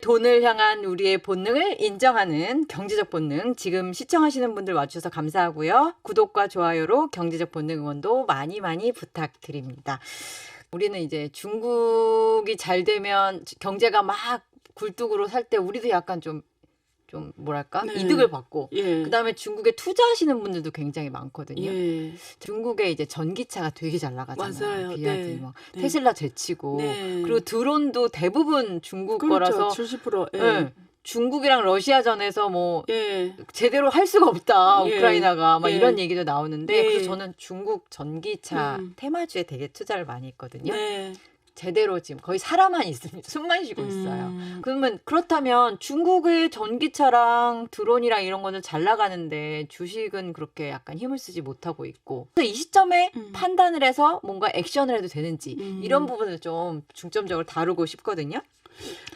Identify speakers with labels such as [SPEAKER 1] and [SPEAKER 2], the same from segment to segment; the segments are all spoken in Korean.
[SPEAKER 1] 돈을 향한 우리의 본능을 인정하는 경제적 본능. 지금 시청하시는 분들 와주셔서 감사하고요. 구독과 좋아요로 경제적 본능 응원도 많이 많이 부탁드립니다. 우리는 이제 중국이 잘 되면 경제가 막 굴뚝으로 살 때 우리도 약간 좀 뭐랄까?
[SPEAKER 2] 네.
[SPEAKER 1] 이득을 받고
[SPEAKER 2] 예.
[SPEAKER 1] 그다음에 중국에 투자하시는 분들도 굉장히 많거든요.
[SPEAKER 2] 예.
[SPEAKER 1] 중국에 이제 전기차가 되게 잘 나가잖아요.
[SPEAKER 2] 맞아요.
[SPEAKER 1] 비아디
[SPEAKER 2] 네.
[SPEAKER 1] 막
[SPEAKER 2] 네.
[SPEAKER 1] 테슬라 제치고
[SPEAKER 2] 네.
[SPEAKER 1] 그리고 드론도 대부분 중국
[SPEAKER 2] 그렇죠.
[SPEAKER 1] 거라서
[SPEAKER 2] 70%. 예.
[SPEAKER 1] 예, 중국이랑 러시아전에서 뭐
[SPEAKER 2] 예.
[SPEAKER 1] 제대로 할 수가 없다.
[SPEAKER 2] 예.
[SPEAKER 1] 우크라이나가 막
[SPEAKER 2] 예.
[SPEAKER 1] 이런 얘기도 나오는데
[SPEAKER 2] 예.
[SPEAKER 1] 그래서 저는 중국 전기차 테마주에 되게 투자를 많이 했거든요.
[SPEAKER 2] 네.
[SPEAKER 1] 제대로 지금 거의 살아만 있습니다. 숨만 쉬고 있어요. 그러면 그렇다면 중국의 전기차랑 드론이랑 이런 거는 잘 나가는데 주식은 그렇게 약간 힘을 쓰지 못하고 있고 그래서 이 시점에 판단을 해서 뭔가 액션을 해도 되는지 이런 부분을 좀 중점적으로 다루고 싶거든요.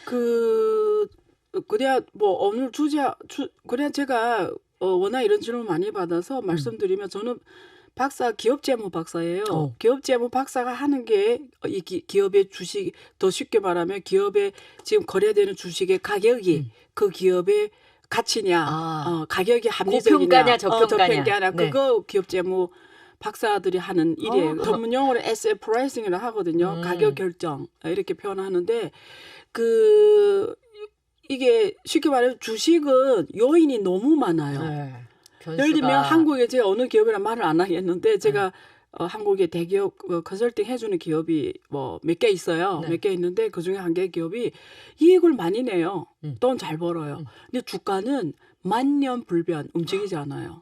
[SPEAKER 2] 그래야 뭐 오늘 그래야 제가 워낙 이런 질문 많이 받아서 말씀드리면 저는 기업 재무 박사예요. 기업 재무 박사가 하는 게 이 기업의 주식, 더 쉽게 말하면 기업의 지금 거래되는 주식의 가격이 그 기업의 가치냐, 가격이 합리적이냐,
[SPEAKER 1] 고평가냐, 저평가냐.
[SPEAKER 2] 네. 그거 기업 재무 박사들이 하는 일이에요. 전문 용어로 asset pricing이라고 하거든요. 가격 결정 이렇게 표현하는데 이게 쉽게 말하면 주식은 요인이 너무 많아요.
[SPEAKER 1] 네,
[SPEAKER 2] 예를 들면 한국에 제가 어느 기업이란 말을 안 하겠는데 제가 한국의 대기업 컨설팅 해주는 기업이 뭐 몇 개 있어요.
[SPEAKER 1] 네.
[SPEAKER 2] 몇 개 있는데 그중에 한 개 기업이 이익을 많이 내요. 돈 잘 벌어요. 근데 주가는 만년 불변 움직이지 않아요.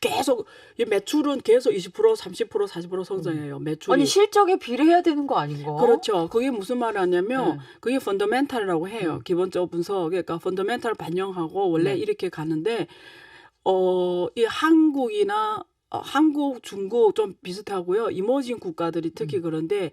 [SPEAKER 2] 계속 매출은 계속 20%, 30%, 40% 성장해요. 매출이.
[SPEAKER 1] 아니 실적에 비례해야 되는 거 아닌가?
[SPEAKER 2] 그렇죠. 그게 무슨 말을 하냐면 그게 펀더멘탈이라고 해요. 기본적 분석. 그러니까 펀더멘탈을 반영하고 원래 이렇게 가는데 이 한국이나 한국, 중국 좀 비슷하고요. 이머징 국가들이 특히 그런데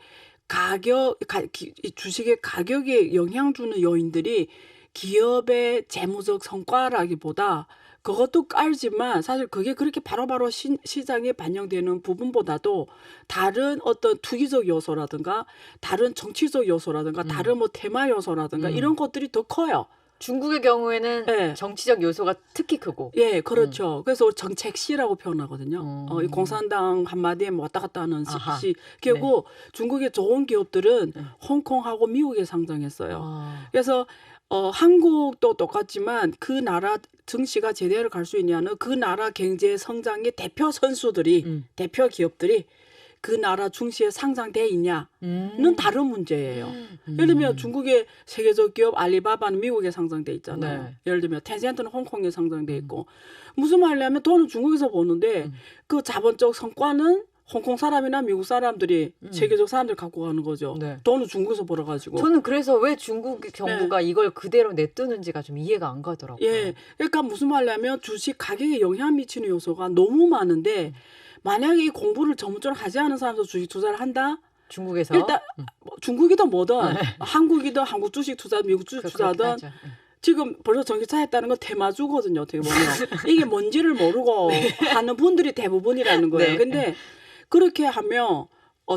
[SPEAKER 2] 주식의 가격에 영향 주는 요인들이 기업의 재무적 성과라기보다 그것도 깔지만 사실 그게 그렇게 바로바로 시장에 반영되는 부분보다도 다른 어떤 투기적 요소라든가 다른 정치적 요소라든가 다른 뭐 테마 요소라든가 이런 것들이 더 커요.
[SPEAKER 1] 중국의 경우에는
[SPEAKER 2] 네.
[SPEAKER 1] 정치적 요소가 특히 크고.
[SPEAKER 2] 예, 그렇죠. 그래서 정책시라고 표현하거든요. 이 공산당 한마디에 뭐 왔다 갔다 하는 시. 그리고 중국의 좋은 기업들은 홍콩하고 미국에 상장했어요. 그래서 한국도 똑같지만 그 나라 증시가 제대로 갈 수 있냐는 그 나라 경제 성장의 대표 선수들이 대표 기업들이 그 나라 증시에 상장돼 있냐는 다른 문제예요. 예를 들면 중국의 세계적 기업 알리바바는 미국에 상장돼 있잖아요.
[SPEAKER 1] 네.
[SPEAKER 2] 예를 들면 텐센트는 홍콩에 상장돼 있고 무슨 말이냐면 돈은 중국에서 버는데 그 자본적 성과는 홍콩 사람이나 미국 사람들이 세계적 사람들 갖고 가는 거죠.
[SPEAKER 1] 네.
[SPEAKER 2] 돈은 중국에서 벌어가지고.
[SPEAKER 1] 저는 그래서 왜 중국 정부가 이걸 그대로 냅두는지가 좀 이해가 안 가더라고요.
[SPEAKER 2] 예, 그러니까 무슨 말이냐면 주식 가격에 영향 미치는 요소가 너무 많은데 만약에 이 공부를 전문적으로 하지 않은 사람도 주식 투자를 한다?
[SPEAKER 1] 중국에서
[SPEAKER 2] 일단 중국이든 뭐든 한국이든 한국 주식 투자, 미국 주식 투자든 지금 벌써 전기차 했다는 건 테마주거든요. 어떻게 보면 이게 뭔지를 모르고 하는 분들이 대부분이라는 거예요.
[SPEAKER 1] 네.
[SPEAKER 2] 근데 그렇게 하면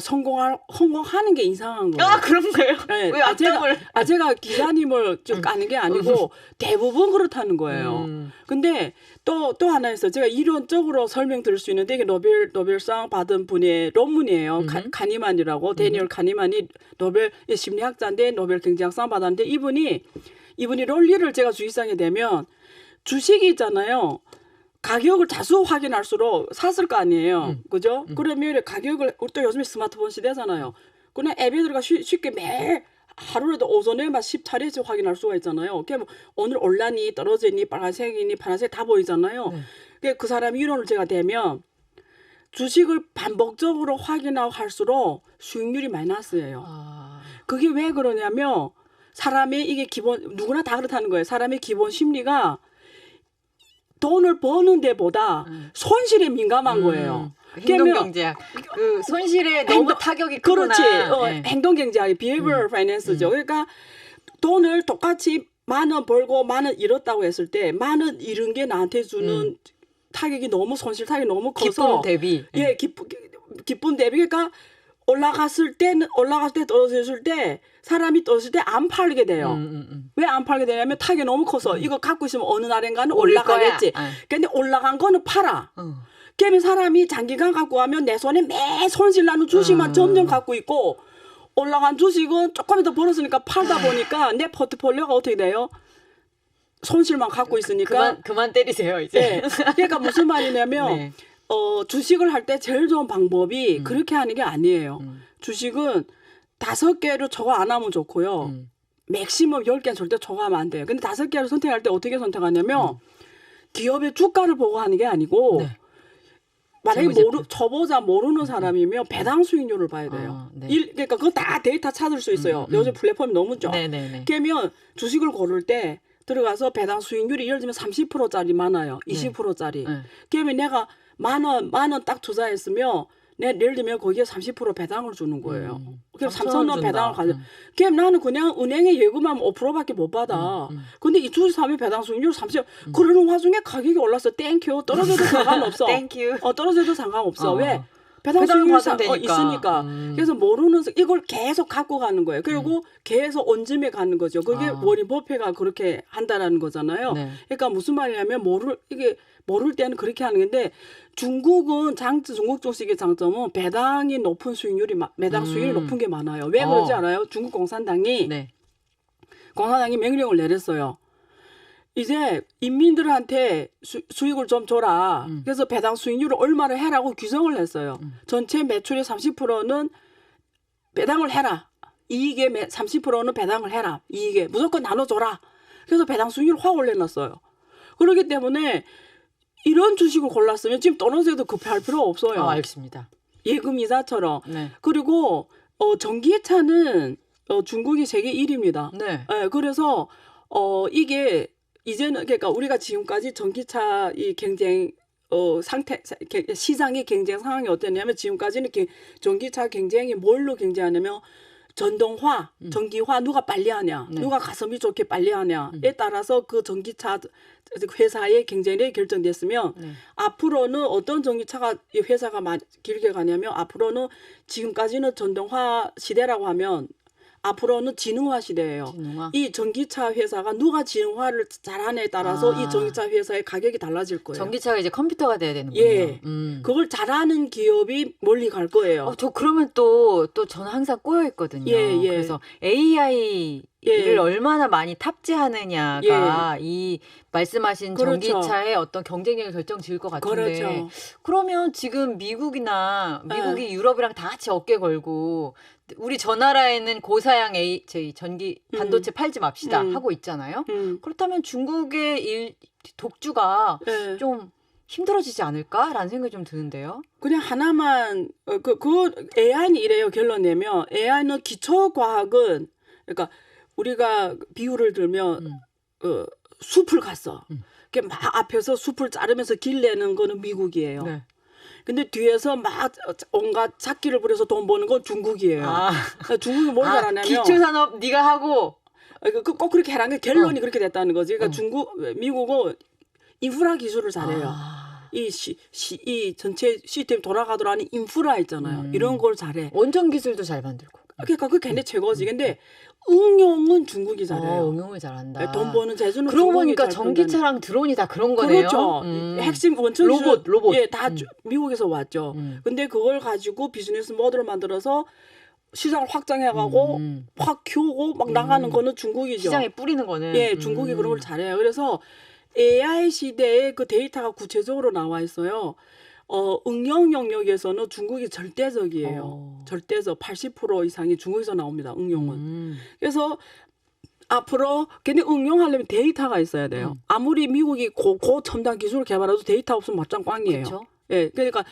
[SPEAKER 2] 성공하는 게 이상한 거예요.
[SPEAKER 1] 아, 그런 거예요?
[SPEAKER 2] 네.
[SPEAKER 1] 왜 악담을?
[SPEAKER 2] 제가 기자님을 좀 까는 게 아니고 대부분 그렇다는 거예요. 근데 또 하나 있어요. 제가 이론적으로 설명드릴 수 있는데 이게 노벨상 받은 분의 논문이에요. 카니만이라고 데니얼 카니만이 노벨 심리학자인데 노벨 경제학상 받았는데 이분이 논리를 제가 주식상에 대면 주식이 있잖아요. 가격을 자주 확인할수록 샀을 거 아니에요. 그죠? 그러면 가격을 또 요즘에 스마트폰 시대잖아요. 그냥 앱에 들어가 쉽게 매일 하루라도 오전에 막 10차례씩 확인할 수가 있잖아요. 그러면 오늘 올라니 떨어지니 빨간색이니 파란색 다 보이잖아요. 그 사람 이론을 제가 대면 주식을 반복적으로 확인하고 할수록 수익률이 마이너스예요. 그게 왜 그러냐면 사람의 이게 누구나 다 그렇다는 거예요. 사람의 기본 심리가 돈을 버는 데보다 손실에 민감한 거예요.
[SPEAKER 1] 행동경제학. 그 손실에 너무 타격이 크구나.
[SPEAKER 2] 그렇지. 행동경제학이 behavioral finance죠. 그러니까 돈을 똑같이 10,000원 벌고 10,000원 잃었다고 했을 때 10,000원 잃은 게 나한테 주는 타격이 너무 손실 타격이 너무 커서
[SPEAKER 1] 기쁨 대비.
[SPEAKER 2] 예, 기쁨 대비. 그러니까 올라갔을 때 떨어졌을 때 사람이 떨어질 때 안 팔게 돼요. 왜 안 팔게 되냐면 타격이 너무 커서 이거 갖고 있으면 어느 날인가는
[SPEAKER 1] 오를
[SPEAKER 2] 올라가겠지.
[SPEAKER 1] 거야.
[SPEAKER 2] 근데 올라간 거는 팔아.
[SPEAKER 1] 어.
[SPEAKER 2] 그러면 사람이 장기간 갖고 가면 내 손에 매 손실 나는 주식만 점점 갖고 있고 올라간 주식은 조금 더 벌었으니까 팔다 보니까 내 포트폴리오가 어떻게 돼요? 손실만 갖고 있으니까
[SPEAKER 1] 그만 때리세요 이제.
[SPEAKER 2] 네. 그러니까 무슨 말이냐면
[SPEAKER 1] 네.
[SPEAKER 2] 주식을 할 때 제일 좋은 방법이 그렇게 하는 게 아니에요. 주식은 5개로 저거 안 하면 좋고요. 맥시멈 10개는 절대 저거 하면 안 돼요. 근데 5개를 선택할 때 어떻게 선택하냐면 기업의 주가를 보고 하는 게 아니고
[SPEAKER 1] 네.
[SPEAKER 2] 만약에
[SPEAKER 1] 재무제표.
[SPEAKER 2] 저보다 모르는 사람이면 배당 수익률을 봐야 돼요.
[SPEAKER 1] 네.
[SPEAKER 2] 그러니까 그거 다 데이터 찾을 수 있어요. 요즘 플랫폼이 너무 좋아.
[SPEAKER 1] 네네네.
[SPEAKER 2] 그러면 주식을 고를 때 들어가서 배당 수익률이 예를 들면 30%짜리 많아요. 20%짜리.
[SPEAKER 1] 네.
[SPEAKER 2] 그러면 내가 만 원 딱 투자했으면 예를 들면 거기에 30% 배당을 주는 거예요. 그럼 3,000원 배당을 가져. 그럼 나는 그냥 은행에 예금하면 5%밖에 못 받아. 근데 이 주식 사면 배당 수익률 30%. 그러는 와중에 가격이 올라서 땡큐. 떨어져도 상관없어.
[SPEAKER 1] 땡큐.
[SPEAKER 2] 떨어져도 상관없어.
[SPEAKER 1] 어.
[SPEAKER 2] 왜? 배당
[SPEAKER 1] 배당을
[SPEAKER 2] 수익률
[SPEAKER 1] 받으면 되니까.
[SPEAKER 2] 있으니까. 그래서 모르는 이걸 계속 갖고 가는 거예요. 그리고 계속 언즘에 가는 거죠. 그게 워린 버핏가 그렇게 한다라는 거잖아요.
[SPEAKER 1] 네.
[SPEAKER 2] 그러니까 무슨 말이냐면 모를 때는 그렇게 하는 건데 중국 주식의 장점은 배당이 높은 수익률이 배당 수익률이 높은 게 많아요. 왜 그러지 않아요? 중국 공산당이
[SPEAKER 1] 네.
[SPEAKER 2] 명령을 내렸어요. 이제 인민들한테 수익을 좀 줘라. 그래서 배당 수익률을 얼마나 해라고 규정을 했어요. 전체 매출의 30%는 배당을 해라. 이익의 30%는 배당을 해라. 이익에 무조건 나눠줘라. 그래서 배당 수익률을 확 올려놨어요. 그렇기 때문에 이런 주식을 골랐으면 지금 떨어져도 급할 필요 없어요.
[SPEAKER 1] 알겠습니다.
[SPEAKER 2] 예금 이자처럼.
[SPEAKER 1] 네.
[SPEAKER 2] 그리고 전기차는 중국이 세계 1위입니다.
[SPEAKER 1] 네.
[SPEAKER 2] 그래서 이게 이제는 그러니까 우리가 지금까지 전기차 이 경쟁 시장의 경쟁 상황이 어땠냐면 지금까지는 전기차 경쟁이 뭘로 경쟁하냐면 전동화, 전기화 누가 빨리 하냐, 누가 가성비 좋게 빨리 하냐에 따라서 그 전기차 회사의 경쟁력이 결정됐으면 앞으로는 어떤 전기차가 이 회사가 길게 가냐면 앞으로는 지금까지는 전동화 시대라고 하면 앞으로는 지능화 시대예요.
[SPEAKER 1] 진흥화.
[SPEAKER 2] 이 전기차 회사가 누가 지능화를 잘하냐에 따라서 이 전기차 회사의 가격이 달라질 거예요.
[SPEAKER 1] 전기차가 이제 컴퓨터가 돼야 되는군요.
[SPEAKER 2] 예. 그걸 잘하는 기업이 멀리 갈 거예요.
[SPEAKER 1] 저 그러면 또 저는 항상 꼬여 있거든요.
[SPEAKER 2] 예.
[SPEAKER 1] 그래서 AI를
[SPEAKER 2] 예.
[SPEAKER 1] 얼마나 많이 탑재하느냐가 이 말씀하신
[SPEAKER 2] 그렇죠.
[SPEAKER 1] 전기차의 어떤 경쟁력을 결정 지을 것 같은데.
[SPEAKER 2] 그렇죠.
[SPEAKER 1] 그러면 지금 미국이 유럽이랑 다 같이 어깨 걸고 우리 저 나라에는 고사양 저희 전기 반도체 팔지 맙시다 하고 있잖아요. 그렇다면 중국의 독주가
[SPEAKER 2] 예.
[SPEAKER 1] 좀 힘들어지지 않을까라는 생각이 좀 드는데요.
[SPEAKER 2] 그냥 하나만 AI는 이래요. 결론 내면 AI는 기초 과학은 그러니까 우리가 비유를 들면 숲을 갔어. 막 앞에서 숲을 자르면서 길 내는 거는 미국이에요.
[SPEAKER 1] 네.
[SPEAKER 2] 근데 뒤에서 막 온갖 작기를 부려서 돈 버는 건 중국이에요. 중국이 뭘 잘하냐면
[SPEAKER 1] 기초산업 네가 하고
[SPEAKER 2] 꼭 그렇게 해라는 게 결론이 그렇게 됐다는 거지. 그러니까 미국은 인프라 기술을 잘해요. 이 전체 시스템 돌아가도록 하는 인프라 있잖아요. 이런 걸 잘해.
[SPEAKER 1] 원전 기술도 잘 만들고.
[SPEAKER 2] 그러니까 그 걔네 최고지. 근데 응용은 중국이 잘해요.
[SPEAKER 1] 응용을 잘한다.
[SPEAKER 2] 돈 버는 재주는
[SPEAKER 1] 그러고
[SPEAKER 2] 중국이
[SPEAKER 1] 보니까
[SPEAKER 2] 잘
[SPEAKER 1] 전기차랑 드론이 다 그런 거네요.
[SPEAKER 2] 그렇죠. 핵심 원천
[SPEAKER 1] 로봇.
[SPEAKER 2] 예, 다 미국에서 왔죠. 근데 그걸 가지고 비즈니스 모델을 만들어서 시장을 확장해가고 확 키우고 막 나가는 거는 중국이죠.
[SPEAKER 1] 시장에 뿌리는 거는.
[SPEAKER 2] 예, 중국이 그런 걸 잘해요. 그래서 AI 시대에 그 데이터가 구체적으로 나와 있어요. 응용 영역에서는 중국이 절대적이에요. 절대적 80% 이상이 중국에서 나옵니다. 응용은. 그래서 앞으로 근데 응용하려면 데이터가 있어야 돼요. 아무리 미국이 고첨단 기술을 개발해도 데이터 없으면 맞짱 꽝이에요.
[SPEAKER 1] 그렇죠.
[SPEAKER 2] 예, 그러니까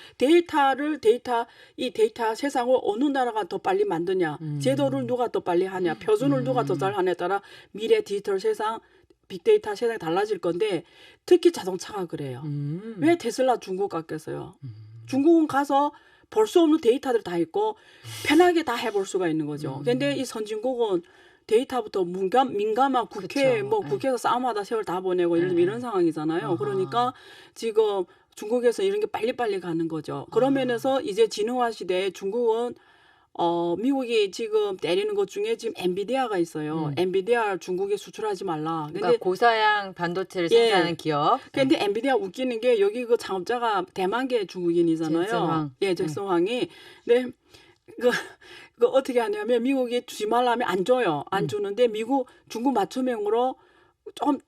[SPEAKER 2] 이 데이터 세상을 어느 나라가 더 빨리 만드냐, 제도를 누가 더 빨리 하냐, 표준을 누가 더 잘 하냐에 따라 미래 디지털 세상, 빅데이터 세상이 달라질 건데 특히 자동차가 그래요. 왜 테슬라 중국 갔겠어요? 중국은 가서 볼 수 없는 데이터들 다 있고 편하게 다 해볼 수가 있는 거죠. 근데 이 선진국은 데이터부터 민감한 국회,
[SPEAKER 1] 그쵸.
[SPEAKER 2] 국회에서 싸움하다 세월 다 보내고 이런 상황이잖아요. 그러니까 지금 중국에서 이런 게 빨리빨리 가는 거죠. 그런 면에서 이제 진흥화 시대에 중국은 미국이 지금 때리는 것 중에 지금 엔비디아가 있어요. 엔비디아 중국에 수출하지 말라.
[SPEAKER 1] 그러니까 고사양 반도체를
[SPEAKER 2] 예.
[SPEAKER 1] 생산하는 기업.
[SPEAKER 2] 근데 엔비디아 웃기는 게 여기 그 창업자가 대만계 중국인이잖아요.
[SPEAKER 1] 잭슨황.
[SPEAKER 2] 예, 잭슨황이. 근데 그 어떻게 하냐면 미국이 주지 말라면 안 줘요. 안 주는데 중국 맞춤형으로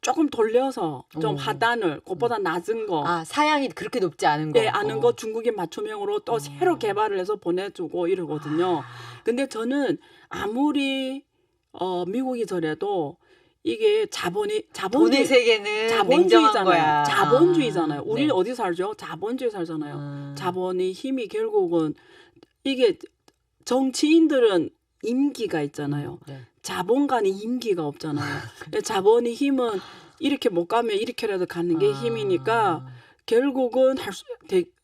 [SPEAKER 2] 조금 돌려서 좀 하단을 그것보다 낮은 거.
[SPEAKER 1] 아, 사양이 그렇게 높지 않은 거.
[SPEAKER 2] 네, 아는 거 중국인 맞춤형으로 또 새로 개발을 해서 보내주고 이러거든요. 근데 저는 아무리 미국이더라도 이게
[SPEAKER 1] 돈의 세계는 냉정한
[SPEAKER 2] 자본주의잖아요.
[SPEAKER 1] 거야.
[SPEAKER 2] 자본주의잖아요. 우리는
[SPEAKER 1] 네.
[SPEAKER 2] 어디 살죠? 자본주의 살잖아요. 자본의 힘이 결국은 이게 정치인들은 임기가 있잖아요.
[SPEAKER 1] 네.
[SPEAKER 2] 자본가는 임기가 없잖아요. 근데 자본의 힘은 이렇게 못 가면 이렇게라도 가는 게 힘이니까 결국은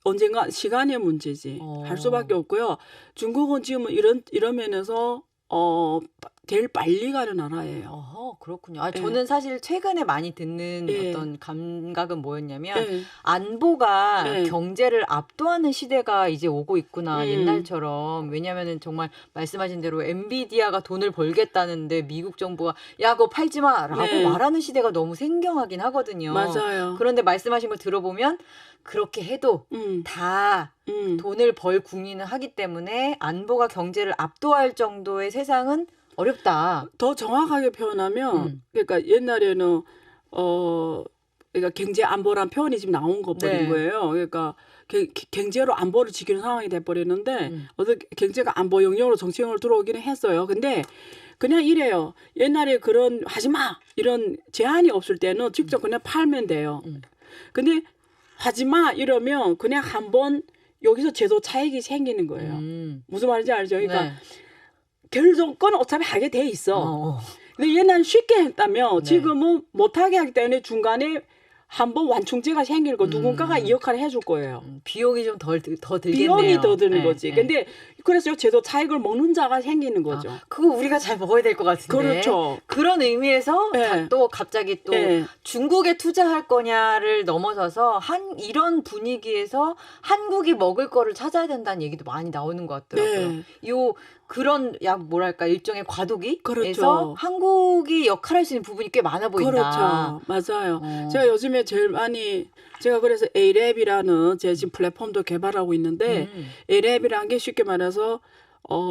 [SPEAKER 2] 언젠가 시간의 문제지. 할 수밖에 없고요. 중국은 지금 이런 면에서 제일 빨리 가는 나라예요.
[SPEAKER 1] 어허, 그렇군요.
[SPEAKER 2] 예.
[SPEAKER 1] 저는 사실 최근에 많이 듣는
[SPEAKER 2] 예.
[SPEAKER 1] 어떤 감각은 뭐였냐면
[SPEAKER 2] 예.
[SPEAKER 1] 안보가
[SPEAKER 2] 예.
[SPEAKER 1] 경제를 압도하는 시대가 이제 오고 있구나.
[SPEAKER 2] 음.
[SPEAKER 1] 옛날처럼. 왜냐면은 정말 말씀하신 대로 엔비디아가 돈을 벌겠다는데 미국 정부가 야, 그거 팔지 마라고
[SPEAKER 2] 네.
[SPEAKER 1] 말하는 시대가 너무 생경하긴 하거든요.
[SPEAKER 2] 맞아요.
[SPEAKER 1] 그런데 말씀하신 걸 들어보면 그렇게 해도 다 돈을 벌 국민은 하기 때문에 안보가 경제를 압도할 정도의 세상은 어렵다.
[SPEAKER 2] 더 정확하게 표현하면 그러니까 옛날에는 그러니까 경제 안보란 표현이 지금 나온 거 버린
[SPEAKER 1] 네.
[SPEAKER 2] 거예요. 그러니까 경제로 안보를 지키는 상황이 돼 버리는데 어떻게 경제가 안보 영역으로 정치형으로 들어오기는 했어요. 근데 그냥 이래요. 옛날에 그런 하지 마 이런 제한이 없을 때는 직접 그냥 팔면 돼요. 근데 하지 마 이러면 그냥 한번 여기서 제도 차익이 생기는 거예요. 무슨 말인지 알죠? 그러니까
[SPEAKER 1] 네.
[SPEAKER 2] 결정권 어차피 하게 돼 있어. 근데 옛날엔 쉽게 했다면
[SPEAKER 1] 네.
[SPEAKER 2] 지금은 못하게 하기 때문에 중간에 한번 완충제가 생기고 누군가가 이 역할을 해줄 거예요.
[SPEAKER 1] 비용이 좀 더 들겠네요.
[SPEAKER 2] 비용이 더 드는
[SPEAKER 1] 네,
[SPEAKER 2] 거지.
[SPEAKER 1] 네.
[SPEAKER 2] 근데 그래서 제도 차익을 먹는 자가 생기는 거죠.
[SPEAKER 1] 그거 우리가 잘 먹어야 될 것 같은데.
[SPEAKER 2] 그렇죠.
[SPEAKER 1] 그런 의미에서
[SPEAKER 2] 네.
[SPEAKER 1] 또 갑자기 또
[SPEAKER 2] 네.
[SPEAKER 1] 중국에 투자할 거냐를 넘어서서 이런 분위기에서 한국이 먹을 거를 찾아야 된다는 얘기도 많이 나오는 것 같더라고요.
[SPEAKER 2] 네.
[SPEAKER 1] 그런 뭐랄까 일종의 과도기에서
[SPEAKER 2] 그렇죠.
[SPEAKER 1] 한국이 역할할 수 있는 부분이 꽤 많아 보인다.
[SPEAKER 2] 그렇죠. 맞아요. 제가 요즘에 제일 많이 제가 그래서 A랩이라는 제 지금 플랫폼도 개발하고 있는데 A랩이라는 게 쉽게 말해서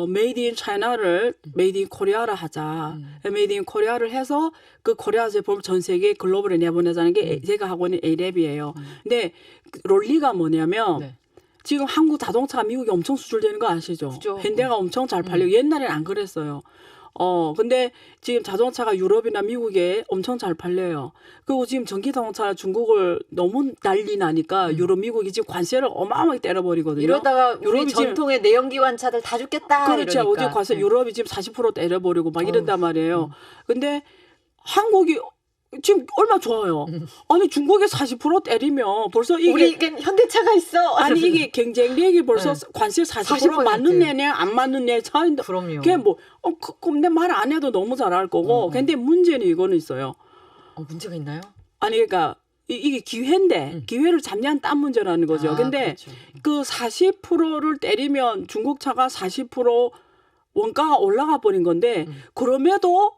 [SPEAKER 2] 메이드 인 차이나를 메이드 인 코리아를 하자. 메이드 인 코리아를 해서 그 코리아 제품을 전 세계 글로벌에 내보내자는 게 제가 하고 있는 A랩이에요. 근데 논리가 뭐냐면
[SPEAKER 1] 네.
[SPEAKER 2] 지금 한국 자동차가 미국에 엄청 수출되는 거 아시죠?
[SPEAKER 1] 그죠.
[SPEAKER 2] 현대가 엄청 잘 팔리고 옛날에는 안 그랬어요. 근데 지금 자동차가 유럽이나 미국에 엄청 잘 팔려요. 그리고 지금 전기 자동차 중국을 너무 난리 나니까 유럽, 미국이 지금 관세를 어마어마하게 때려버리거든요.
[SPEAKER 1] 이러다가 우리
[SPEAKER 2] 유럽이 지금
[SPEAKER 1] 전통의 내연기관차들 다 죽겠다.
[SPEAKER 2] 그렇죠.
[SPEAKER 1] 이러니까.
[SPEAKER 2] 어제 관세 유럽이 지금 40% 때려버리고 막 이런단 말이에요. 근데 한국이 지금 얼마 좋아요. 아니 중국에 40% 때리면 벌써 이게
[SPEAKER 1] 우리에겐 현대차가 있어.
[SPEAKER 2] 아니 이게 경쟁력이 벌써 관세 40%
[SPEAKER 1] 40%.
[SPEAKER 2] 맞는 애네 안 맞는 애 차인데
[SPEAKER 1] 그럼요.
[SPEAKER 2] 그게 뭐 그럼 내 말 안 해도 너무 잘할 거고 근데 문제는 이거는 있어요.
[SPEAKER 1] 문제가 있나요?
[SPEAKER 2] 아니 그러니까 이게 기회인데 기회를 잡냐는 딴 문제라는 거죠. 근데
[SPEAKER 1] 그렇죠.
[SPEAKER 2] 그 40%를 때리면 중국 차가 40% 원가가 올라가 버린 건데 그럼에도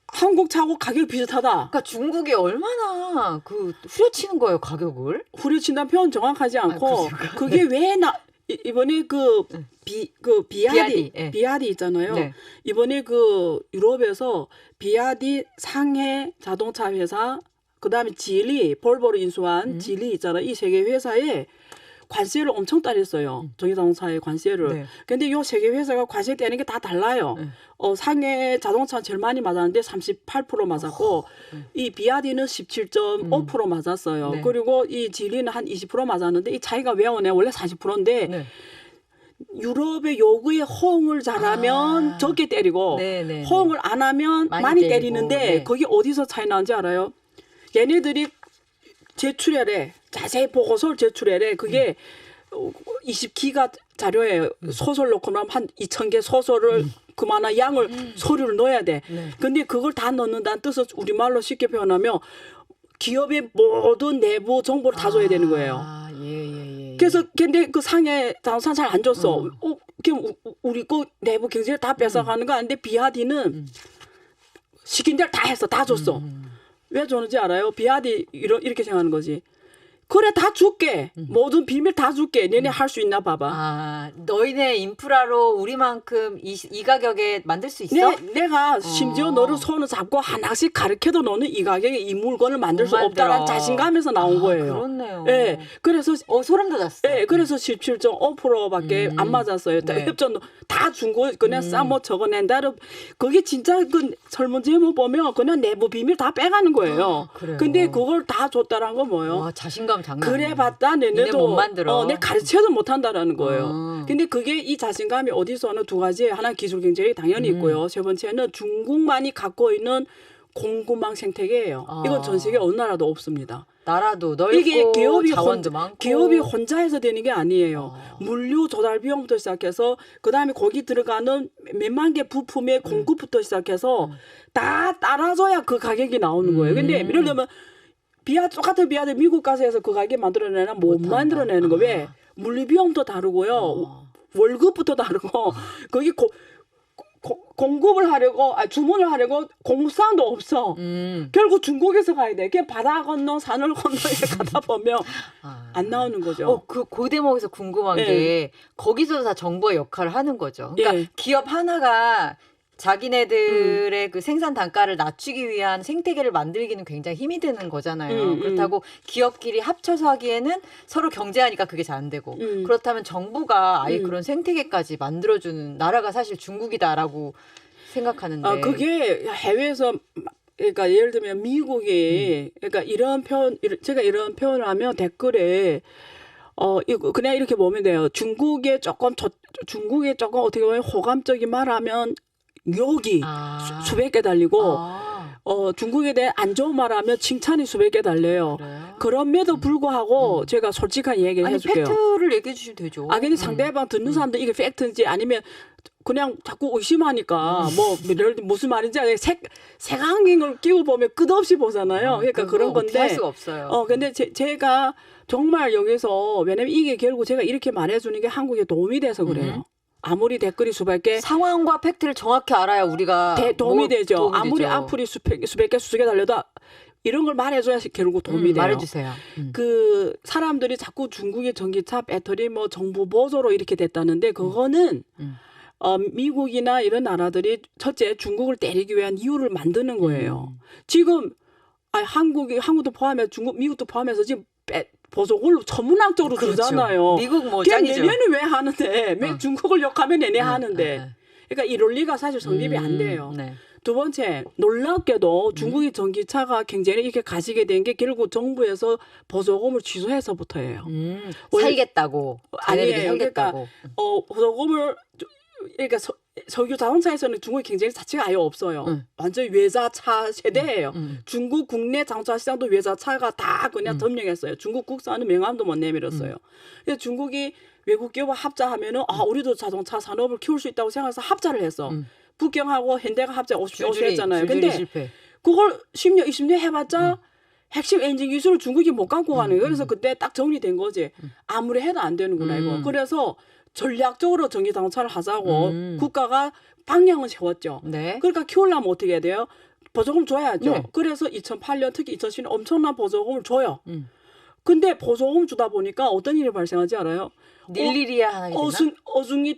[SPEAKER 2] 한국 차하고 가격이 비슷하다.
[SPEAKER 1] 그러니까 중국이 얼마나 후려치는 거예요, 가격을?
[SPEAKER 2] 후려친다는 표현 정확하지 않고
[SPEAKER 1] 그렇습니까?
[SPEAKER 2] 그게 왜 이번에
[SPEAKER 1] 비아디, 예.
[SPEAKER 2] 비아디 있잖아요.
[SPEAKER 1] 네.
[SPEAKER 2] 이번에 유럽에서 비아디 상해 자동차 회사 그다음에 볼보를 인수한 지리 있잖아요. 이 세 개 회사에 관세를 엄청 따렸어요. 전기자동차의 관세를.
[SPEAKER 1] 네.
[SPEAKER 2] 근데 이 세 개 회사가 관세 떼는 게 다 달라요. 상해 자동차 제일 많이 맞았는데 38% 맞았고 이 비아디는 17.5% 맞았어요.
[SPEAKER 1] 네.
[SPEAKER 2] 그리고 이 지리는 한 20% 맞았는데 이 차이가 왜 오냐? 원래 40%인데
[SPEAKER 1] 네.
[SPEAKER 2] 유럽의 요구에 호응을 잘하면 적게 때리고
[SPEAKER 1] 네.
[SPEAKER 2] 호응을 안 하면 많이
[SPEAKER 1] 때리고.
[SPEAKER 2] 때리는데
[SPEAKER 1] 네.
[SPEAKER 2] 거기 어디서 차이 나는지 알아요? 얘네들이 제출해래. 자세히 보고서를 제출해래. 그게 20기가 자료예요. 소설 넣고 나면 한 2,000개 소설을 그만한 양을 서류를 넣어야 돼.
[SPEAKER 1] 네.
[SPEAKER 2] 근데 그걸 다 넣는다는 뜻을 우리말로 쉽게 표현하면 기업의 모든 내부 정보를 다 줘야 되는 거예요.
[SPEAKER 1] 예.
[SPEAKER 2] 그래서 근데 그 상해 자동차 잘 안 줬어. 그럼 우리 거 내부 경제를 다 뺏어가는 거 아닌데 비하디는 시킨 대로 다 했어. 다 줬어. 왜 줬는지 알아요? 비하디 이렇게 생각하는 거지. 그래 다 줄게. 모든 비밀 다 줄게. 너네 할 수 있나 봐봐.
[SPEAKER 1] 아, 너희네 인프라로 우리만큼 이 가격에 만들 수 있어?
[SPEAKER 2] 내가 심지어 너를 손을 잡고 하나씩 가르쳐도 너는 이 가격에 이 물건을 만들
[SPEAKER 1] 못
[SPEAKER 2] 수 없다는 자신감에서 나온 거예요.
[SPEAKER 1] 그렇네요.
[SPEAKER 2] 예. 그래서
[SPEAKER 1] 소름 돋았어.
[SPEAKER 2] 예, 그래서 17.5%밖에 안 맞았어요.
[SPEAKER 1] 네.
[SPEAKER 2] 협전 다 준 거 그냥 싸뭐 적어낸다. 그게 진짜 그 설문지에 보면 그냥 내부 비밀 다 빼가는 거예요.
[SPEAKER 1] 그래요?
[SPEAKER 2] 근데 그걸 다 줬다라는 건 뭐예요?
[SPEAKER 1] 와, 자신감 장난
[SPEAKER 2] 그래
[SPEAKER 1] 아니네.
[SPEAKER 2] 봤다
[SPEAKER 1] 니네
[SPEAKER 2] 너네도
[SPEAKER 1] 못 만들어.
[SPEAKER 2] 내 가르쳐도 못한다라는 거예요. 근데 그게 이 자신감이 어디서 오는 두 가지. 하나 기술 경쟁이 당연히 있고요. 세 번째는 중국만이 갖고 있는 공급망 생태계예요. 이건 전 세계 어느 나라도 없습니다.
[SPEAKER 1] 나라도 넓고
[SPEAKER 2] 이게
[SPEAKER 1] 자원도 많고.
[SPEAKER 2] 기업이 혼자 해서 되는 게 아니에요. 물류 조달 비용부터 시작해서 그다음에 거기 들어가는 몇만 개 부품의 공급부터 시작해서 다 따라줘야 그 가격이 나오는 거예요. 근데 예를 들면 똑같은 비아드 미국 가서 해서 그 가격 만들어내나 못 만들어내는 거. 왜? 물류 비용도 다르고요. 월급부터 다르고 거기 공급을 하려고 주문을 하려고 공사도 없어. 결국 중국에서 가야 돼. 그냥 바다 건너 산을 건너 이렇게 가다 보면 안 나오는 거죠.
[SPEAKER 1] 그 대목에서 궁금한 게 거기서도 다 정부의 역할을 하는 거죠. 그러니까 기업 하나가 자기네들의 그 생산 단가를 낮추기 위한 생태계를 만들기는 굉장히 힘이 드는 거잖아요. 그렇다고 기업끼리 합쳐서 하기에는 서로 경제하니까 그게 잘 안 되고 그렇다면 정부가 아예 그런 생태계까지 만들어주는 나라가 사실 중국이다라고 생각하는데
[SPEAKER 2] 그게 해외에서 그러니까 예를 들면 미국이 그러니까 제가 이런 표현을 하면 댓글에 이거 그냥 이렇게 보면 돼요. 중국에 조금 어떻게 보면 호감적인 말하면 욕이 수백 개 달리고 중국에 대해 안 좋은 말하면 칭찬이 수백 개 달려요. 그럼에도 불구하고 제가 솔직한 얘기를 해줄게요.
[SPEAKER 1] 팩트를 얘기해 주시면 되죠.
[SPEAKER 2] 근데 상대방 듣는 사람도 이게 팩트인지 아니면 그냥 자꾸 의심하니까 뭐 예를 들면 무슨 말인지 색안경을 끼고 보면 끝없이 보잖아요. 그러니까 그런 건데
[SPEAKER 1] 할 수가 없어요.
[SPEAKER 2] 근데 제가 정말 여기서 왜냐면 이게 결국 제가 이렇게 말해주는 게 한국에 도움이 돼서 그래요. 아무리 댓글이 수백 개
[SPEAKER 1] 상황과 팩트를 정확히 알아야 우리가
[SPEAKER 2] 도움이 되죠.
[SPEAKER 1] 도움이
[SPEAKER 2] 아무리
[SPEAKER 1] 되죠.
[SPEAKER 2] 악플이 수백 개 수백 개 달려도 이런 걸 말해줘야 결국 도움이 돼요.
[SPEAKER 1] 말해주세요.
[SPEAKER 2] 그 사람들이 자꾸 중국의 전기차 배터리 뭐 정부 보조로 이렇게 됐다는데 그거는 미국이나 이런 나라들이 첫째 중국을 때리기 위한 이유를 만드는 거예요. 지금 한국도 포함해 중국 미국도 포함해서 지금 보석을 천문학적으로 주잖아요.
[SPEAKER 1] 미국 뭐 짱이죠.
[SPEAKER 2] 얘네는 왜 하는데 왜 중국을 욕하면 얘네 하는데. 그러니까 이 논리가 사실 성립이 안 돼요. 두 번째 놀랍게도 중국의 전기차가 경쟁을 이렇게 가시게 된 게 결국 정부에서 보조금을 취소해서부터예요.
[SPEAKER 1] 살겠다고.
[SPEAKER 2] 아니에요.
[SPEAKER 1] 살겠다고.
[SPEAKER 2] 그러니까 보조금을 그러니까 석유 자동차에서는 중국의 경쟁 자체가 아예 없어요. 완전 외자차 세대예요. 중국 국내 자동차 시장도 외자차가 다 그냥 점령했어요. 중국 국산은 명함도 못 내밀었어요. 그래서 중국이 외국 기업과 합자하면은 우리도 자동차 산업을 키울 수 있다고 생각해서 합자를 했어. 북경하고 현대가 합자 50년 했잖아요. 근데
[SPEAKER 1] 실패.
[SPEAKER 2] 그걸 10년, 20년 해봤자 핵심 엔진 기술을 중국이 못 갖고 가는 거예요. 그래서 그때 딱 정리된 거지. 아무리 해도 안 되는구나 이거. 그래서 전략적으로 전기 자동차를 하자고 국가가 방향을 세웠죠. 그러니까 키우려면 어떻게 해야 돼요? 보조금 줘야죠. 그래서 2008년 특히 2010년 엄청난 보조금을 줘요. 근데 보조금 주다 보니까 어떤 일이 발생하지 알아요?
[SPEAKER 1] 일일이야 하나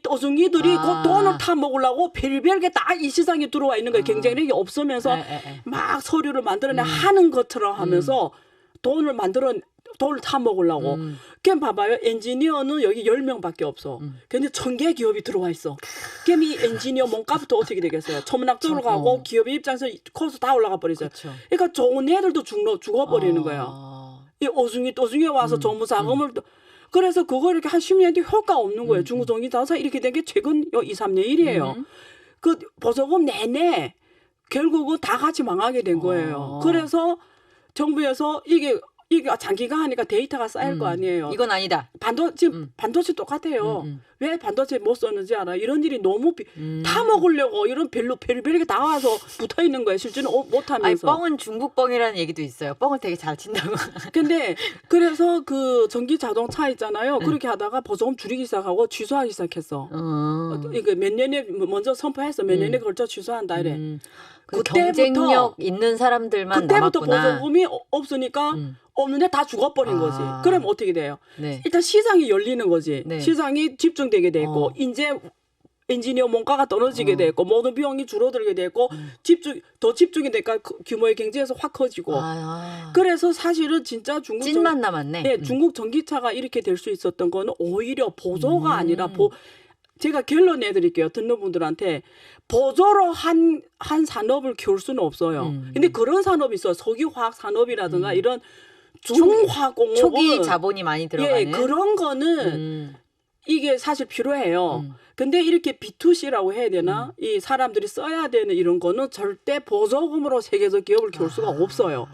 [SPEAKER 2] 어중이들이 그 돈을 타 먹으려고 별별 게 다 이 시장에 들어와 있는 거예요. 경쟁력이 없으면서 막 서류를 만들어내 하는 것처럼 하면서 돈을 타 먹으려고. 그럼 봐봐요. 엔지니어는 여기 10명밖에 없어. 근데 1000개 기업이 들어와 있어. 그럼 이 엔지니어 몸값부터 어떻게 되겠어요? 천문학적으로 가고 기업의 입장에서 코스트 다 올라가 버리죠. 그러니까 좋은 애들도 죽어버리는 거예요. 이 어중이 와서 정부 자금을 그래서 그거 이렇게 한 10년 뒤에 효과 없는 거예요. 중국 전기 자동차 이렇게 된 게 최근 2, 3년 일이에요. 그 보조금 내내 결국은 다 같이 망하게 된 거예요. 그래서 정부에서 이게 이게 장기간 하니까 데이터가 쌓일 거 아니에요.
[SPEAKER 1] 이건 아니다.
[SPEAKER 2] 지금 반도체 똑같아요. 왜 반도체 못 썼는지 알아? 이런 일이 너무 다 먹으려고 이런 별게 다 와서 붙어 있는 거예요. 실제는 못
[SPEAKER 1] 아니
[SPEAKER 2] 하면서.
[SPEAKER 1] 뻥은 중국 뻥이라는 얘기도 있어요. 뻥을 되게 잘 친다고.
[SPEAKER 2] 근데 그래서 그 전기 자동차 있잖아요. 그렇게 하다가 보조금 줄이기 시작하고 취소하기 시작했어. 이거 몇 년에 먼저 선포했어. 몇 년에 걸쳐 취소한다 이래.
[SPEAKER 1] 그 경쟁력 있는 사람들만
[SPEAKER 2] 그때부터
[SPEAKER 1] 남았구나.
[SPEAKER 2] 보조금이 없으니까 없는데 다 죽어버린 거지. 그럼 어떻게 돼요?
[SPEAKER 1] 네.
[SPEAKER 2] 일단 시장이 열리는 거지.
[SPEAKER 1] 네.
[SPEAKER 2] 시장이 집중되게 되고 이제 엔지니어 원가가 떨어지게 되고 모든 비용이 줄어들게 되고 더 집중이 되니까 규모의 경제에서 확 커지고. 그래서 사실은 진짜
[SPEAKER 1] 찐만 남았네.
[SPEAKER 2] 네, 중국 전기차가 이렇게 될 수 있었던 거는 오히려 보조가 아니라 제가 결론 내드릴게요. 듣는 분들한테 보조로 한 산업을 키울 수는 없어요. 근데 그런 산업이 있어요. 석유화학 산업이라든가 이런 중화공업은
[SPEAKER 1] 초기 자본이 많이 들어가는.
[SPEAKER 2] 예, 그런 거는 이게 사실 필요해요. 근데 이렇게 B2C라고 해야 되나? 이 사람들이 써야 되는 이런 거는 절대 보조금으로 세계적 기업을 키울 수가 없어요.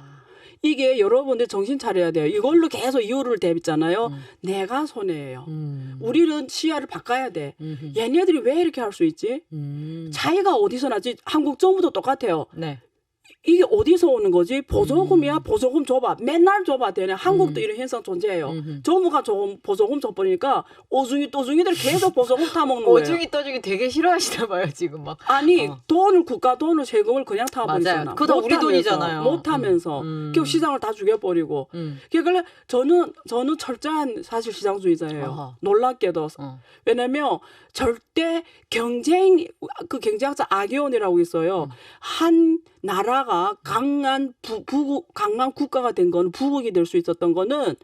[SPEAKER 2] 이게 여러분들 정신 차려야 돼요. 이걸로 계속 이유를 대잖아요. 내가 손해예요. 우리는 시야를 바꿔야 돼. 얘네들이 왜 이렇게 할 수 있지? 차이가 어디서 나지? 한국 정부도 똑같아요.
[SPEAKER 1] 네.
[SPEAKER 2] 이게 어디서 오는 거지? 보조금이야? 보조금 줘봐. 맨날 줘봐. 되네. 한국도 이런 현상 존재해요. 정부가 보조금 줘버리니까 오중이 또중이들 계속 보조금 타먹는 거예요.
[SPEAKER 1] 오중이 떠중이 되게 싫어하시나 봐요. 지금 막.
[SPEAKER 2] 아니 국가 돈을 세금을 그냥 타버리잖아.
[SPEAKER 1] 맞아요. 그거 다 우리 돈이잖아요.
[SPEAKER 2] 못하면서 결국 시장을 다 죽여버리고. 그러니까 저는 철저한 사실 시장주의자예요. 놀랍게도. 왜냐면 절대 그 경제학자 아기온이라고 있어요. 한 나라가 강한 국가가 된 거는 부국이 될 수 있었던 거는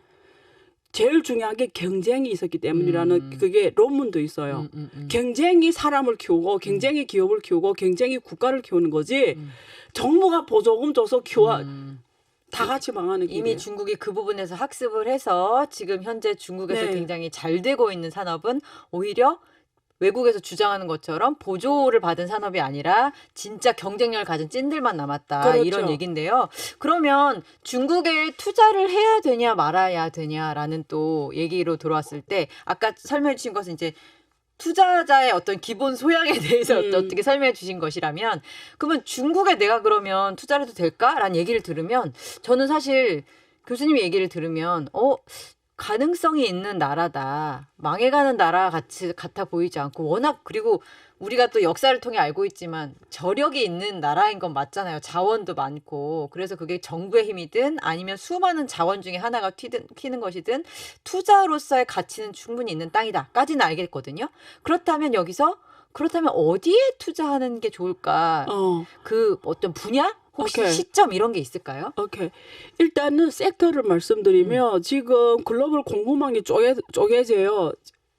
[SPEAKER 2] 제일 중요한 게 경쟁이 있었기 때문이라는 그게 논문도 있어요. 경쟁이 사람을 키우고 경쟁이 기업을 키우고 경쟁이 국가를 키우는 거지. 정부가 보조금 줘서 다 같이 망하는 길이에요.
[SPEAKER 1] 이미 중국이 그 부분에서 학습을 해서 지금 현재 중국에서
[SPEAKER 2] 네.
[SPEAKER 1] 굉장히 잘 되고 있는 산업은 오히려 외국에서 주장하는 것처럼 보조를 받은 산업이 아니라 진짜 경쟁력을 가진 찐들만 남았다.
[SPEAKER 2] 그렇죠.
[SPEAKER 1] 이런 얘기인데요. 그러면 중국에 투자를 해야 되냐 말아야 되냐라는 또 얘기로 들어왔을 때 아까 설명해 주신 것은 이제 투자자의 어떤 기본 소양에 대해서 어떻게 설명해 주신 것이라면 그러면 중국에 내가 그러면 투자를 해도 될까라는 얘기를 들으면 저는 사실 교수님의 얘기를 들으면 가능성이 있는 나라다. 망해가는 나라 같아 보이지 않고 워낙 그리고 우리가 또 역사를 통해 알고 있지만 저력이 있는 나라인 건 맞잖아요. 자원도 많고. 그래서 그게 정부의 힘이든 아니면 수많은 자원 중에 하나가 튀는 것이든 투자로서의 가치는 충분히 있는 땅이다까지는 알겠거든요. 그렇다면 어디에 투자하는 게 좋을까? 그 어떤 분야? 혹시
[SPEAKER 2] 오케이.
[SPEAKER 1] 시점 이런 게 있을까요?
[SPEAKER 2] 오케이. 일단은 섹터를 말씀드리면 지금 글로벌 공급망이 쪼개져요.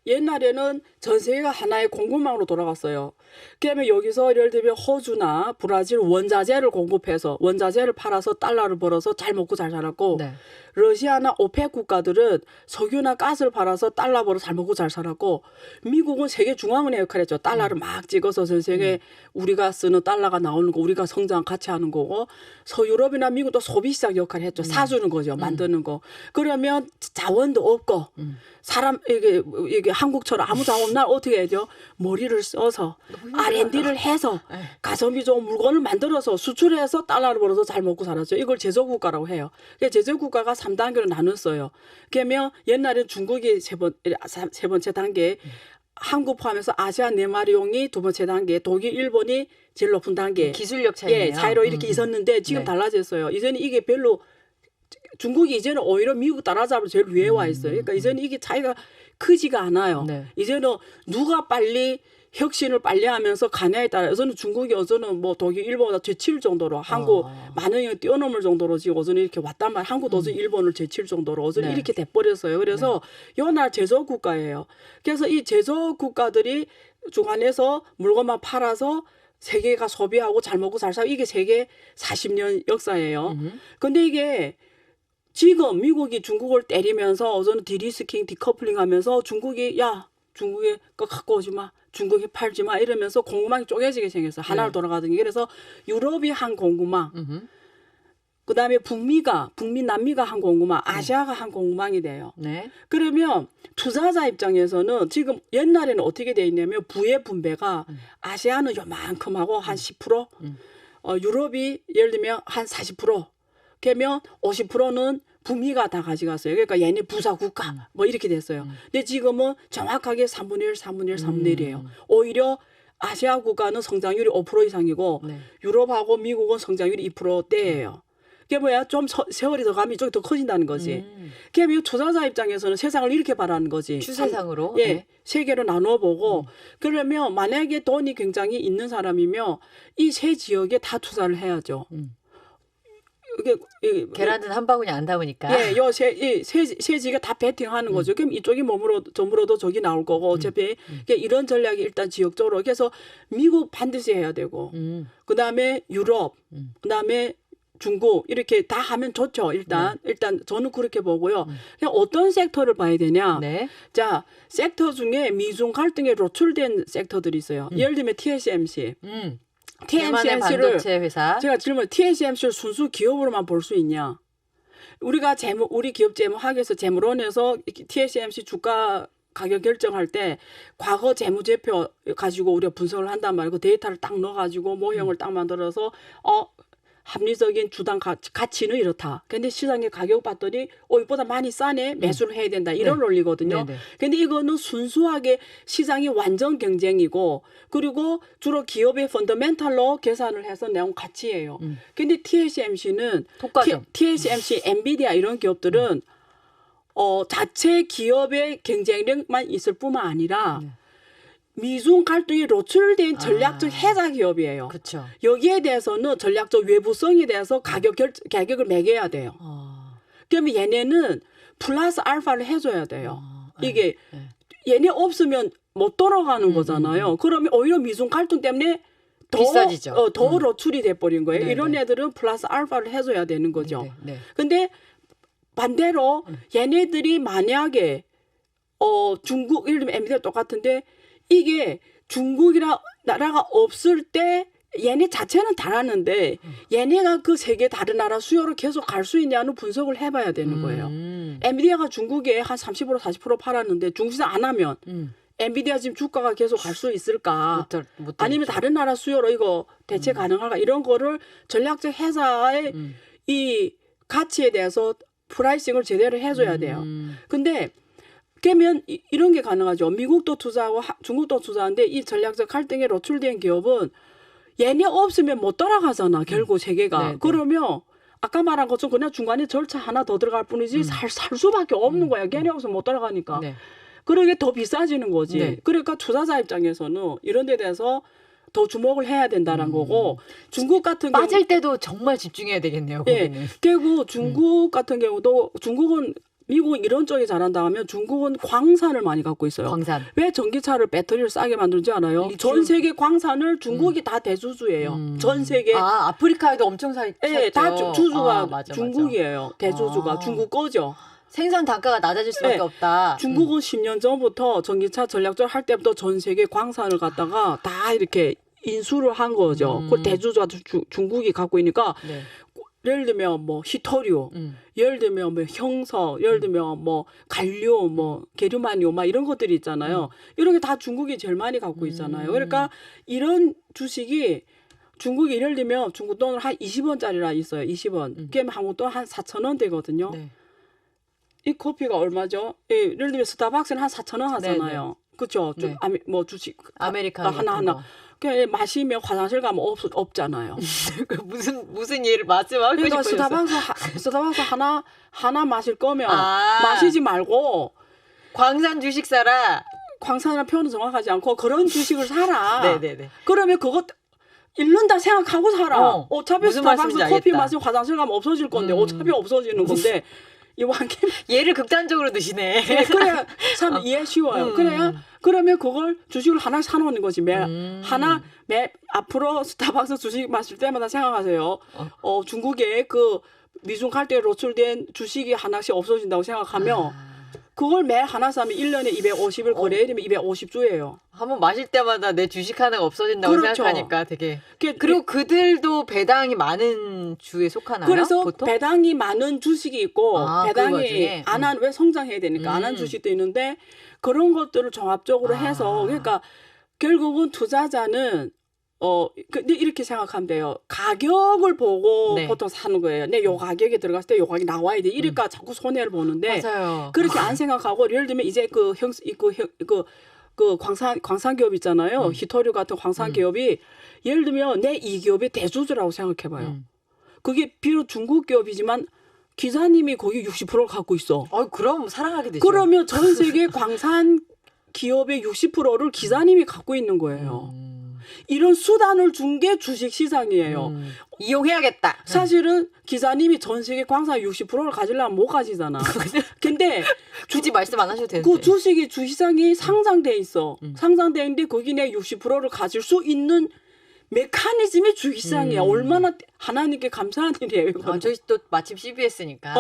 [SPEAKER 2] 옛날에는 전 세계가 하나의 공급망으로 돌아갔어요. 그러면 여기서 예를 들면 호주나 브라질 원자재를 공급해서 원자재를 팔아서 달러를 벌어서 잘 먹고 잘 살았고
[SPEAKER 1] 네.
[SPEAKER 2] 러시아나 오펙 국가들은 석유나 가스를 팔아서 달러 벌어 잘 먹고 잘 살았고 미국은 세계 중앙은행 역할을 했죠. 달러를 막 찍어서 전 세계 우리가 쓰는 달러가 나오는 거 우리가 성장 같이 하는 거고 서유럽이나 미국도 소비 시장 역할을 했죠. 사주는 거죠. 만드는 거. 그러면 자원도 없고 사람 이게 한국처럼 아무 자원 없나 어떻게 해야죠? 머리를 써서 R&D를 해서 가성비 좋은 물건을 만들어서 수출해서 달러를 벌어서 잘 먹고 살았죠. 이걸 제조국가라고 해요. 제조국가가 3단계로 나눴어요. 그러면 옛날에 중국이 세 번째 단계, 한국 포함해서 아시아 4마리용이 두 번째 단계, 독일, 일본이 제일 높은 단계.
[SPEAKER 1] 기술력 차이네요.
[SPEAKER 2] 차이로 이렇게 있었는데 지금
[SPEAKER 1] 네.
[SPEAKER 2] 달라졌어요. 이제는 이게 별로 중국이 이제는 오히려 미국 따라잡으러 제일 위에 와 있어요. 그러니까 이제는 이게 차이가 크지가 않아요.
[SPEAKER 1] 네.
[SPEAKER 2] 이제는 누가 빨리 혁신을 빨리 하면서 가냐에 따라서는 중국이 어제는 뭐 독일, 일본보다 제칠 정도로 한국 많은 년 뛰어넘을 정도로 지금 어제는 이렇게 왔단 말이에요. 한국도 어제 일본을 제칠 정도로 어제는
[SPEAKER 1] 네.
[SPEAKER 2] 이렇게 돼버렸어요. 그래서 요날 제조 국가예요. 그래서 이 제조 국가들이 중간에서 물건만 팔아서 세계가 소비하고 잘 먹고 잘 살고 이게 세계 40년 역사예요. 근데 이게 지금 미국이 중국을 때리면서 어제는 디리스킹, 디커플링 하면서 중국이 중국에 거 갖고 오지 마. 중국에 팔지 마. 이러면서 공급망이 쪼개지게 생겼어. 하나로 돌아가더니. 그래서 유럽이 한 공급망. 그다음에 북미 남미가 항공우망, 아시아가 항공우망이 돼요.
[SPEAKER 1] 네.
[SPEAKER 2] 그러면 투자자 입장에서는 지금 옛날에는 어떻게 돼 있냐면 부의 분배가 아시아는 요만큼하고 한 10%, 유럽이 예를 들면 한 40%, 그러면 50%는 북미가 다 가져갔어요. 그러니까 얘네 부사 국가 뭐 이렇게 됐어요. 근데 지금은 정확하게 3분의 1, 3분의 1, 3분의 1이에요. 오히려 아시아 국가는 성장률이 5% 이상이고
[SPEAKER 1] 네.
[SPEAKER 2] 유럽하고 미국은 성장률이 2%대예요. 그게 뭐야? 좀 세월이 더 가면 이쪽이 더 커진다는 거지. 그러면 투자자 입장에서는 세상을 이렇게 바라는 거지.
[SPEAKER 1] 추세상으로.
[SPEAKER 2] 예,
[SPEAKER 1] 네.
[SPEAKER 2] 세계로 나눠 보고 그러면 만약에 돈이 굉장히 있는 사람이면 이 세 지역에 다 투자를 해야죠. 이게
[SPEAKER 1] 계란은 한 바구니 안 담으니까.
[SPEAKER 2] 예, 세 지가 다 배팅하는 거죠. 그럼 이쪽이 저물어도 저기 나올 거고 어차피 이런 전략이 일단 지역적으로 그래서 미국 반드시 해야 되고 그다음에 유럽, 그다음에 중국 이렇게 다 하면 좋죠. 일단 저는 그렇게 보고요. 그냥 어떤 섹터를 봐야 되냐?
[SPEAKER 1] 네.
[SPEAKER 2] 자, 섹터 중에 미중 갈등에 노출된 섹터들이 있어요. 예를 들면 TSMC.
[SPEAKER 1] 대만의 반도체 회사.
[SPEAKER 2] 제가 질문 TSMC를 순수 기업으로만 볼 수 있냐? 우리가 우리 기업 재무학에서 재무론에서 TSMC 주가 가격 결정할 때 과거 재무제표 가지고 우리가 분석을 한단 말이고 데이터를 딱 넣어가지고 모형을 딱 만들어서 합리적인 주당 가치는 이렇다. 근데 시장의 가격 봤더니 이보다 많이 싸네. 매수를 해야 된다. 이런 논리거든요.
[SPEAKER 1] 네네.
[SPEAKER 2] 근데 이거는 순수하게 시장이 완전 경쟁이고 그리고 주로 기업의 펀더멘탈로 계산을 해서 내온 가치예요. 근데 TSMC는
[SPEAKER 1] 독과점.
[SPEAKER 2] TSMC, 엔비디아 이런 기업들은 자체 기업의 경쟁력만 있을 뿐만 아니라 미중 갈등이 노출된 전략적 해자 기업이에요.
[SPEAKER 1] 그렇죠.
[SPEAKER 2] 여기에 대해서는 전략적 외부성에 대해서 가격을 매겨야 돼요. 그러면 얘네는 플러스 알파를 해줘야 돼요. 이게 얘네 없으면 못 돌아가는 거잖아요. 그러면 오히려 미중 갈등 때문에
[SPEAKER 1] 비싸지죠.
[SPEAKER 2] 더 노출이 돼버린 거예요.
[SPEAKER 1] 네네.
[SPEAKER 2] 이런 애들은 플러스 알파를 해줘야 되는 거죠.
[SPEAKER 1] 네.
[SPEAKER 2] 근데 반대로 얘네들이 만약에 중국 예를 들면 엔비디아 똑같은데 이게 중국이라 나라가 없을 때 얘네 자체는 달았는데 얘네가 그 세계 다른 나라 수요로 계속 갈 수 있냐는 분석을 해봐야 되는 거예요. 엔비디아가 중국에 한 30% 40% 팔았는데 중국 시장 안 하면 엔비디아 지금 주가가 계속 갈 수 있을까?
[SPEAKER 1] 못
[SPEAKER 2] 아니면 다른 나라 수요로 이거 대체 가능할까? 이런 거를 전략적 회사의 이 가치에 대해서 프라이싱을 제대로 해줘야 돼요. 근데 그러면 이런 게 가능하죠. 미국도 투자하고 중국도 투자하는데 이 전략적 갈등에 노출된 기업은 얘네 없으면 못 따라가잖아. 결국 세계가.
[SPEAKER 1] 네네.
[SPEAKER 2] 그러면 아까 말한 것처럼 그냥 중간에 절차 하나 더 들어갈 뿐이지 살 수밖에 없는 거야. 걔네 없으면 못 따라가니까.
[SPEAKER 1] 네.
[SPEAKER 2] 그러게 더 비싸지는 거지.
[SPEAKER 1] 네.
[SPEAKER 2] 그러니까 투자자 입장에서는 이런 데 대해서 더 주목을 해야 된다는 거고 중국 같은 경우
[SPEAKER 1] 빠질 때도 정말 집중해야 되겠네요. 거기는.
[SPEAKER 2] 그리고 중국 같은 경우도 중국은 미국은 이런 쪽이 잘한다 하면 중국은 광산을 많이 갖고 있어요.
[SPEAKER 1] 광산.
[SPEAKER 2] 왜 전기차를 배터리를 싸게 만들지 않아요? 전 세계 광산을 중국이 다 대주주예요. 전 세계.
[SPEAKER 1] 아프리카에도 엄청 샀죠.
[SPEAKER 2] 다 주주가
[SPEAKER 1] 맞아.
[SPEAKER 2] 중국이에요. 대주주가 중국 거죠.
[SPEAKER 1] 생산 단가가 낮아질 수밖에 없다.
[SPEAKER 2] 중국은 10년 전부터 전기차 전략적으로 할 때부터 전 세계 광산을 갖다가 다 이렇게 인수를 한 거죠. 그 대주주가 중국이 갖고 있으니까
[SPEAKER 1] 네.
[SPEAKER 2] 예를 들면 뭐 히토리오, 예를 들면 뭐 형서, 예를 들면 뭐 갈료, 뭐 게르마니오, 막 이런 것들이 있잖아요. 이런 게 다 중국이 제일 많이 갖고 있잖아요. 그러니까 이런 주식이 중국이 예를 들면 중국 돈을 한 20원짜리라 있어요. 20원. 그러면 한국 돈 한 4,000원 되거든요.
[SPEAKER 1] 네.
[SPEAKER 2] 이 커피가 얼마죠? 예를 들면 스타벅스는 한 4,000원 하잖아요. 그렇죠?
[SPEAKER 1] 네.
[SPEAKER 2] 뭐 주식
[SPEAKER 1] 아메리카노
[SPEAKER 2] 하나. 그냥 마시면 화장실 가면 없잖아요.
[SPEAKER 1] 무슨 예를 말씀하고
[SPEAKER 2] 그러니까
[SPEAKER 1] 싶어요.
[SPEAKER 2] 스타벅스 하나 마실 거면
[SPEAKER 1] 아.
[SPEAKER 2] 마시지 말고
[SPEAKER 1] 광산 주식 사라.
[SPEAKER 2] 광산이라는 표현은 정확하지 않고 그런 주식을 사라.
[SPEAKER 1] 네네네.
[SPEAKER 2] 그러면 그것 잃는다 생각하고 살아. 어차피
[SPEAKER 1] 무슨
[SPEAKER 2] 스타벅스
[SPEAKER 1] 말씀인지
[SPEAKER 2] 커피
[SPEAKER 1] 알겠다.
[SPEAKER 2] 마시고 화장실 가면 없어질 건데 어차피 없어지는 건데 이거 한 개.
[SPEAKER 1] 예를 극단적으로 드시네.
[SPEAKER 2] 네, 그래야 참 이해 쉬워요. 그러면 그걸 주식을 하나 사놓는 거지. 매 앞으로 스타벅스 주식 마실 때마다 생각하세요. 중국의 그 미중 갈등에 노출된 주식이 하나씩 없어진다고 생각하면 그걸 매 하나 사면 1년에 250을 거래해야 되면 250주예요.
[SPEAKER 1] 한번 마실 때마다 내 주식 하나가 없어진다고
[SPEAKER 2] 그렇죠.
[SPEAKER 1] 생각하니까 되게. 그리고 그들도 배당이 많은 주에 속하나요?
[SPEAKER 2] 그래서
[SPEAKER 1] 보통?
[SPEAKER 2] 배당이 많은 주식이 있고
[SPEAKER 1] 그
[SPEAKER 2] 배당이
[SPEAKER 1] 와중에?
[SPEAKER 2] 안 한 왜 성장해야 되니까 안 한 주식도 있는데 그런 것들을 종합적으로 해서 그러니까 결국은 투자자는 근데 이렇게 생각하면 돼요. 가격을 보고
[SPEAKER 1] 네.
[SPEAKER 2] 보통 사는 거예요. 내 요 가격에 들어갔을 때 요 가격이 나와야 돼. 이러니까 자꾸 손해를 보는데
[SPEAKER 1] 맞아요.
[SPEAKER 2] 그렇게 안 생각하고 예를 들면 이제 그 광산 기업 있잖아요. 히토류 같은 광산 기업이 예를 들면 내 이 기업이 대주주라고 생각해봐요. 그게 비록 중국 기업이지만 기사님이 거기 60%를 갖고 있어.
[SPEAKER 1] 그럼 사랑하게 되죠.
[SPEAKER 2] 그러면 전 세계 광산 기업의 60%를 기사님이 갖고 있는 거예요. 이런 수단을 준 게 주식 시장이에요.
[SPEAKER 1] 이용해야겠다.
[SPEAKER 2] 사실은 기사님이 전 세계 광산 60%를 가지려면 못 가지잖아. 근데
[SPEAKER 1] 굳이 말씀 안 하셔도 되는데.
[SPEAKER 2] 그 주식이 주시장이 상장돼 있어. 상장돼 있는데 거기 내 60%를 가질 수 있는 메커니즘이 주식시장이야. 얼마나 하나님께 감사한 일이에요. 이거는.
[SPEAKER 1] 저희 또 마침 CBS니까.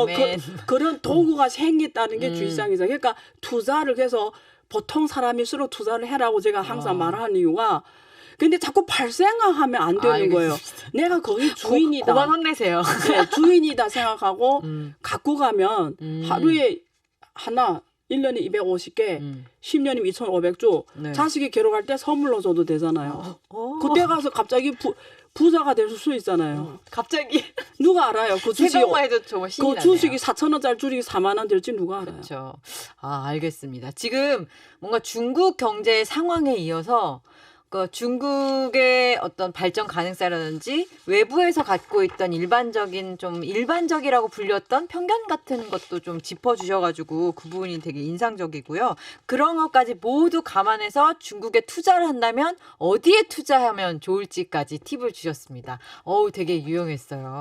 [SPEAKER 2] 그런 도구가 생겼다는 게 주식시장이죠. 그러니까 투자를 해서 보통 사람일수록 투자를 해라고 제가 항상 말하는 이유가 근데 자꾸 발생하면 안 되는 거예요. 내가 거기 주인이다.
[SPEAKER 1] 그만 혼내세요.
[SPEAKER 2] 네, 주인이다 생각하고 갖고 가면 하루에 하나 1년에 250개, 10년이면 2,500주.
[SPEAKER 1] 네.
[SPEAKER 2] 자식이 괴로워할 때 선물로 줘도 되잖아요. 그때 가서 갑자기 부자가 될 수 있잖아요.
[SPEAKER 1] 갑자기
[SPEAKER 2] 누가 알아요? 그 주식이
[SPEAKER 1] 생각만 해도 정말 신이
[SPEAKER 2] 그
[SPEAKER 1] 나네요.
[SPEAKER 2] 주식이 4,000원짜리 주식이 4만 원 될지 누가 알아요?
[SPEAKER 1] 그렇죠. 알겠습니다. 지금 뭔가 중국 경제 상황에 이어서 중국의 어떤 발전 가능성이라든지 외부에서 갖고 있던 일반적이라고 불렸던 편견 같은 것도 좀 짚어주셔가지고 그 부분이 되게 인상적이고요. 그런 것까지 모두 감안해서 중국에 투자를 한다면 어디에 투자하면 좋을지까지 팁을 주셨습니다. 되게 유용했어요.